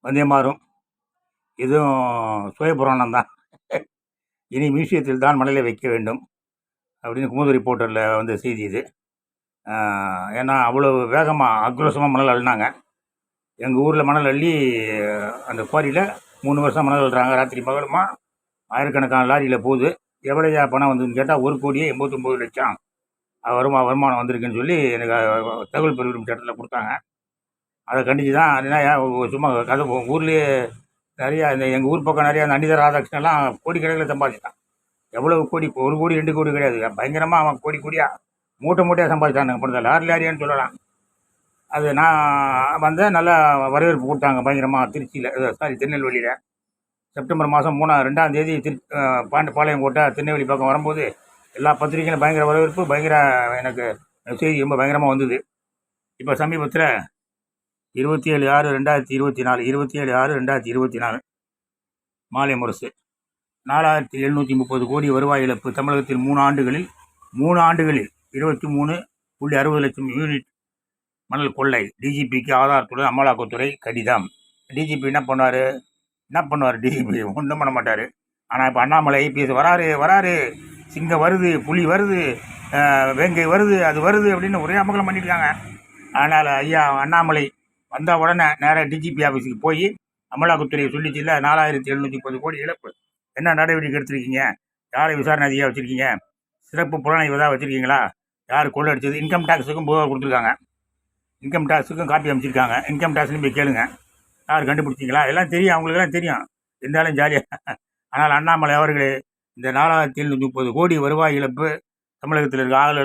வந்தே மாறும். இதுவும் சுயபுராணம் தான். இனி மியூசியத்தில் தான் மணலை வைக்க வேண்டும் அப்படின்னு குமுத ரிப்போர்ட்டரில் வந்த செய்தி இது. ஏன்னா அவ்வளோ வேகமாக ஆக்ரோஷமாக மணல் அள்ளினாங்க. எங்கள் ஊரில் மணல் அள்ளி அந்த குவாரியில் 3 வருஷம் மணல் அள்ளுறாங்க. ராத்திரி பகலுமா ஆயிரக்கணக்கான லாரியில் போகுது. எவ்வளோயா பணம் வந்ததுன்னு கேட்டால் 1,89,00,000 வருமானம் வந்திருக்குன்னு சொல்லி எனக்கு தகவல் பெருகும் இடத்துல கொடுத்தாங்க. அதை கண்டித்து தான் என்ன சும்மா கதை ஊர்லேயே நிறையா இந்த எங்கள் ஊர் பக்கம் நிறையா அந்த அனிதா ராதாகிருஷ்ணன்லாம் கோடிக்கணக்கில் சம்பாதிச்சிட்டான். எவ்வளவு கோடி, 1 கோடி 2 கோடி கிடையாது, பயங்கரமாக அவன் கோடியாக மூட்டையாக சம்பாதிச்சானுங்க. இப்போ லாரியான்னு சொல்லலாம். அது நான் வந்தேன், நல்லா வரவேற்பு கொடுத்தாங்க பயங்கரமாக. திருச்சியில் திருநெல்வேலியில் செப்டம்பர் மாதம் 2ஆம் தேதி பாளையங்கோட்டை திருநெல்வேலி பக்கம் வரும்போது எல்லா பத்திரிகைகளும் பயங்கர வரவேற்பு, பயங்கர எனக்கு செய்தி ரொம்ப பயங்கரமாக வந்தது. இப்போ சமீபத்தில் 27/6/2024 27/6/2024 மாலை முரசு 4730 கோடி வருவாய் இழப்பு. தமிழகத்தில் 3 ஆண்டுகளில் 23.60 லட்சம் யூனிட் மணல் கொள்ளை. டிஜிபிக்கு ஆதாரத்துடன் அமலாக்கத்துறை கடிதம். டிஜிபி என்ன பண்ணுவார்? டிஜிபி ஒன்றும் பண்ண மாட்டார். ஆனால் இப்போ அண்ணாமலை ஐபிஎஸ் வராரு, சிங்கம் வருது, புலி வருது, வேங்கை வருது, அது வருது அப்படின்னு ஒரே அமகலம் பண்ணியிருக்காங்க. அதனால் ஐயா அண்ணாமலை வந்த உடனே நேராக டிஜிபி ஆஃபீஸுக்கு போய் அமலாக்கத்துறையை சொல்லிச்சில்ல 4730 கோடி இழப்பு, என்ன நடவடிக்கை எடுத்திருக்கீங்க? யாரை விசாரணை அதிகாரியாக வச்சுருக்கீங்க? சிறப்பு புலனாய்வு தான் வச்சுருக்கீங்களா? யார் கொள்ளை அடித்தது? இன்கம் டேக்ஸுக்கும் புகார் கொடுத்துருக்காங்க. இன்கம் டேக்ஸுக்கும் காப்பி அமைச்சிருக்காங்க. இன்கம் டேக்ஸ்லையும் போய் கேளுங்க, யார் கண்டுபிடிச்சிங்களா? எல்லாம் தெரியும், அவங்களுக்கெல்லாம் தெரியும். இருந்தாலும் ஜாலியாக. ஆனால் அண்ணாமலை அவர்களே, இந்த 4730 கோடி வருவாய் இழப்பு தமிழகத்தில் இருக்க ஆளுகள்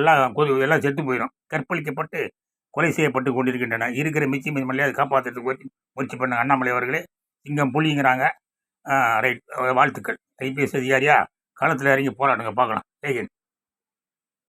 எல்லாம் செத்து போயிடும். கற்பழிக்கப்பட்டு கொலை செய்யப்பட்டு கொண்டிருக்கின்றன. இருக்கிற மிச்சம் மல்லையாவது காப்பாற்றுறதுக்கு முயற்சி பண்ணுங்க அண்ணாமலை அவர்களே. சிங்கம் புலிங்கிறாங்க. ரைட், வாழ்த்துக்கள். ஐபிஎஸ் அதிகாரியா களத்தில் இறங்கி போராடுங்க, பார்க்கலாம். ஜெய்ஹிந்த்.